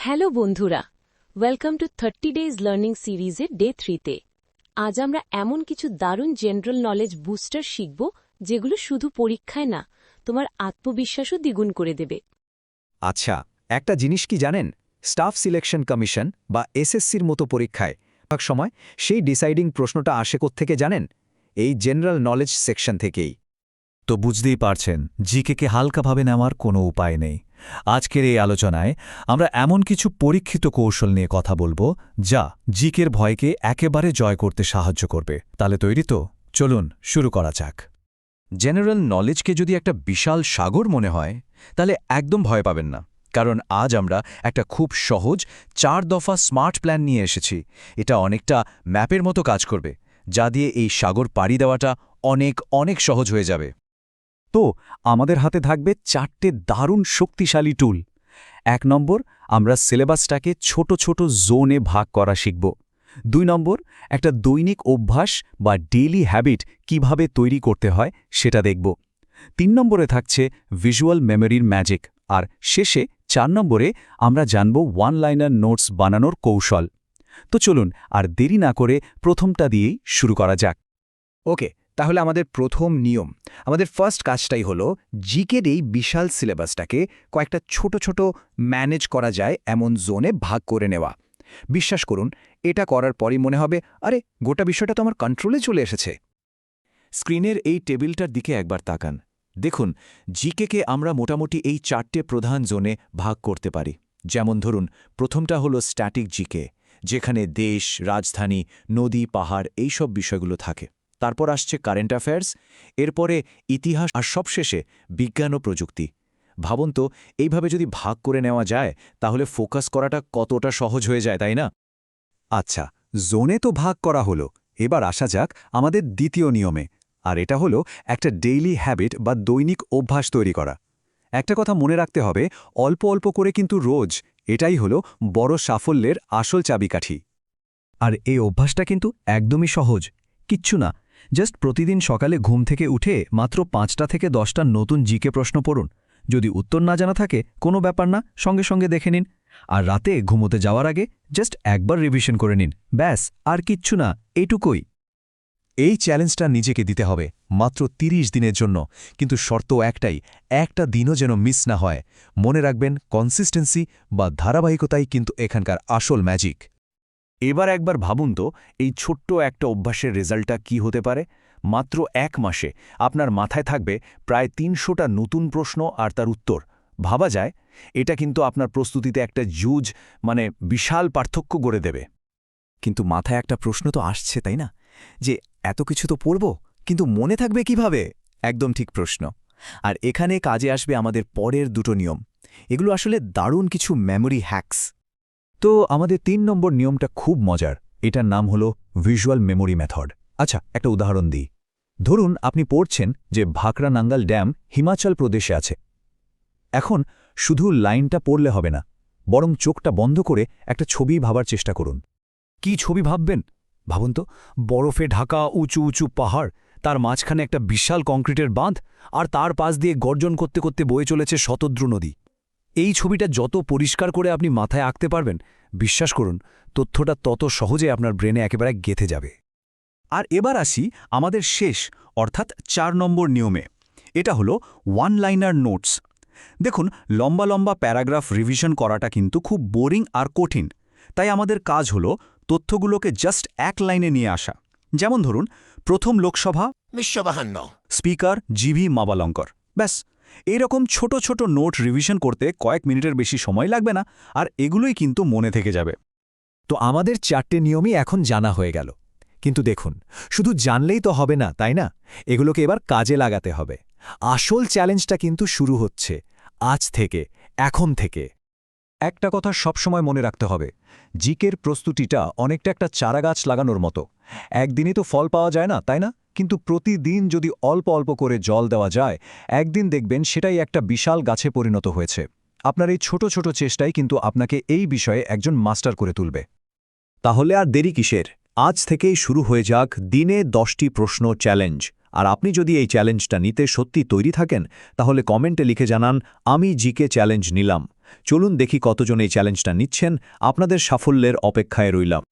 Hello বন্ধুরা, welcome to 30 days learning সিরিজের day 3-তে। আজ আমরা এমন কিছু দারুণ জেনারেল নলেজ বুস্টার শিখব যেগুলো শুধু পরীক্ষায় না, তোমার আত্মবিশ্বাসও দ্বিগুণ করে দেবে। আচ্ছা, একটা জিনিস কি জানেন? স্টাফ সিলেকশন কমিশন বা এসএসসির মতো পরীক্ষায় এক সময় সেই ডিসাইডিং প্রশ্নটা আসে কোত্থেকে জানেন? এই জেনারেল নলেজ সেকশন থেকেই। তো বুঝতেই পারছেন, জিকেকে হালকাভাবে নেওয়ার কোনো উপায় নেই। আজকের এই আলোচনায় আমরা এমন কিছু পরীক্ষিত কৌশল নিয়ে কথা বলবো যা জিকের ভয়কে একেবারে জয় করতে সাহায্য করবে। তাহলে তৈরি তো? চলুন শুরু করা যাক। জেনারেল নলেজকে যদি একটা বিশাল সাগর মনে হয়, তাহলে একদম ভয় পাবেন না, কারণ আজ আমরা একটা খুব সহজ 4 দফা স্মার্ট প্ল্যান নিয়ে এসেছি। এটা অনেকটা ম্যাপের মতো কাজ করবে, যা দিয়ে এই সাগর পাড়ি দেওয়াটা অনেক অনেক সহজ হয়ে যাবে। তো আমাদের হাতে থাকবে 4টে দারুণ শক্তিশালী টুল। 1 নম্বর, আমরা সিলেবাসটাকে ছোট ছোট জোনে ভাগ করা শিখব। 2 নম্বর, একটা দৈনিক অভ্যাস বা ডেইলি হ্যাবিট কিভাবে তৈরি করতে হয় সেটা দেখব। 3 নম্বরে থাকছে ভিজুয়াল মেমোরির ম্যাজিক। আর শেষে 4 নম্বরে আমরা জানব ওয়ান লাইনার নোটস বানানোর কৌশল। তো চলুন আর দেরি না করে প্রথমটা দিয়েই শুরু করা যাক। ওকে, তাহলে আমাদের প্রথম নিয়ম, আমাদের ফার্স্ট কাজটাই হলো জিকের এই বিশাল সিলেবাসটাকে কয়েকটা ছোট ছোট ম্যানেজ করা যায় এমন জোনে ভাগ করে নেওয়া। বিশ্বাস করুন, এটা করার পরই মনে হবে, আরে গোটা বিষয়টা তো আমার কন্ট্রোলে চলে এসেছে। স্ক্রিনের এই টেবিলটার দিকে একবার তাকান। দেখুন, জিকেকে আমরা মোটামুটি এই 4টে প্রধান জোনে ভাগ করতে পারি। যেমন ধরুন, প্রথমটা হলো স্ট্যাটিক জিকে, যেখানে দেশ, রাজধানী, নদী, পাহাড় এইসব বিষয়গুলো থাকে। তারপর আসছে কারেন্ট অ্যাফেয়ার্স, এরপরে ইতিহাস, আর সবশেষে বিজ্ঞান ও প্রযুক্তি। ভাবুন তো, এইভাবে যদি ভাগ করে নেওয়া যায়, তাহলে ফোকাস করাটা কতটা সহজ হয়ে যায়, তাই না? আচ্ছা, জোনে তো ভাগ করা হলো, এবার আসা যাক আমাদের দ্বিতীয় নিয়মে। আর এটা হলো একটা ডেইলি হ্যাবিট বা দৈনিক অভ্যাস তৈরি করা। একটা কথা মনে রাখতে হবে, অল্প অল্প করে কিন্তু রোজ, এটাই হলো বড় সাফল্যের আসল চাবিকাঠি। আর এই অভ্যাসটা কিন্তু একদমই সহজ, কিচ্ছু না। জাস্ট প্রতিদিন সকালে ঘুম থেকে উঠে মাত্র 5টা থেকে 10টা নতুন জিকে প্রশ্ন পড়ুন। যদি উত্তর না জানা থাকে কোনো ব্যাপার না, সঙ্গে সঙ্গে দেখে নিন। আর রাতে ঘুমোতে যাওয়ার আগে জাস্ট একবার রিভিশন করে নিন, ব্যাস, আর কিচ্ছু না, এইটুকুই। এই চ্যালেঞ্জটা নিজেকে দিতে হবে মাত্র 30 দিনের জন্য, কিন্তু শর্ত একটাই, একটা দিনও যেন মিস না হয়। মনে রাখবেন, কনসিস্টেন্সি বা ধারাবাহিকতাই কিন্তু এখানকার আসল ম্যাজিক। এবার একবার ভাবুন তো, এই ছোট্ট একটা অভ্যাসের রেজাল্টটা কি হতে পারে। মাত্র 1 মাসে আপনার মাথায় থাকবে প্রায় 300টা নতুন প্রশ্ন আর তার উত্তর। ভাবা যায়, এটা কিন্তু আপনার প্রস্তুতিতে একটা বিশাল পার্থক্য গড়ে দেবে। কিন্তু মাথায় একটা প্রশ্ন তো আসছে, তাই না? যে এত কিছু তো পড়ব, কিন্তু মনে থাকবে কিভাবে? একদম ঠিক প্রশ্ন। আর এখানে কাজে আসবে আমাদের পরের দুটো নিয়ম। এগুলো আসলে দারুণ কিছু মেমোরি হ্যাকস। তো আমাদের 3 নম্বর নিয়মটা খুব মজার। এটার নাম হলো ভিজুয়াল মেমোরি মেথড। আচ্ছা, একটা উদাহরণ দিই। ধরুন আপনি পড়ছেন যে ভাকরা নাঙ্গাল ড্যাম হিমাচল প্রদেশে আছে। এখন শুধু লাইনটা পড়লে হবে না, বরং চোখটা বন্ধ করে একটা ছবি ভাবার চেষ্টা করুন। কি ছবি ভাববেন? ভাবুন তো, বরফে ঢাকা উঁচু উঁচু পাহাড়, তার মাঝখানে একটা বিশাল কংক্রিটের বাঁধ, আর তার পাশ দিয়ে গর্জন করতে করতে বয়ে চলেছে শতদ্রু নদী। এই ছবিটা যত পরিষ্কার করে আপনি মাথায় আঁকতে পারবেন, বিশ্বাস করুন, তথ্যটা তত সহজে আপনার ব্রেনে একেবারে গেঁথে যাবে। আর এবার আসি আমাদের শেষ, অর্থাৎ 4 নম্বর নিয়মে। এটা হলো ওয়ান লাইনার নোটস। দেখুন, লম্বা লম্বা প্যারাগ্রাফ রিভিশন করাটা কিন্তু খুব বোরিং আর কঠিন। তাই আমাদের কাজ হলো তথ্যগুলোকে জাস্ট এক লাইনে নিয়ে আসা। যেমন ধরুন, প্রথম লোকসভা 1952 স্পিকার জিভি মাবালঙ্কর, ব্যাস। এইরকম ছোট ছোট নোট রিভিশন করতে কয়েক মিনিটের বেশি সময় লাগবে না, আর এগুলোই কিন্তু মনে থেকে যাবে। তো আমাদের 4টে নিয়মই এখন জানা হয়ে গেল। কিন্তু দেখুন, শুধু জানলেই তো হবে না, তাই না? এগুলোকে এবার কাজে লাগাতে হবে। আসল চ্যালেঞ্জটা কিন্তু শুরু হচ্ছে আজ থেকে, এখন থেকে। একটা কথা সবসময় মনে রাখতে হবে, জিকের প্রস্তুতিটা অনেকটা একটা চারাগাছ লাগানোর মতো। একদিনই তো ফল পাওয়া যায় না, তাই না? কিন্তু প্রতিদিন যদি অল্প অল্প করে জল দেওয়া যায়, একদিন দেখবেন সেটাই একটা বিশাল গাছে পরিণত হয়েছে। আপনার এই ছোট ছোট চেষ্টাই কিন্তু আপনাকে এই বিষয়ে একজন মাস্টার করে তুলবে। তাহলে আর দেরি কিসের? আজ থেকেই শুরু হয়ে যাক দিনে 10টি প্রশ্ন চ্যালেঞ্জ। আর আপনি যদি এই চ্যালেঞ্জটা নিতে সত্যি তৈরি থাকেন তাহলে কমেন্টে লিখে জানান আমি জিকে চ্যালেঞ্জ নিলাম। চলুন দেখি কতজন এই চ্যালেঞ্জটা নিচ্ছেন। আপনাদের সাফল্যের অপেক্ষায় রইলাম।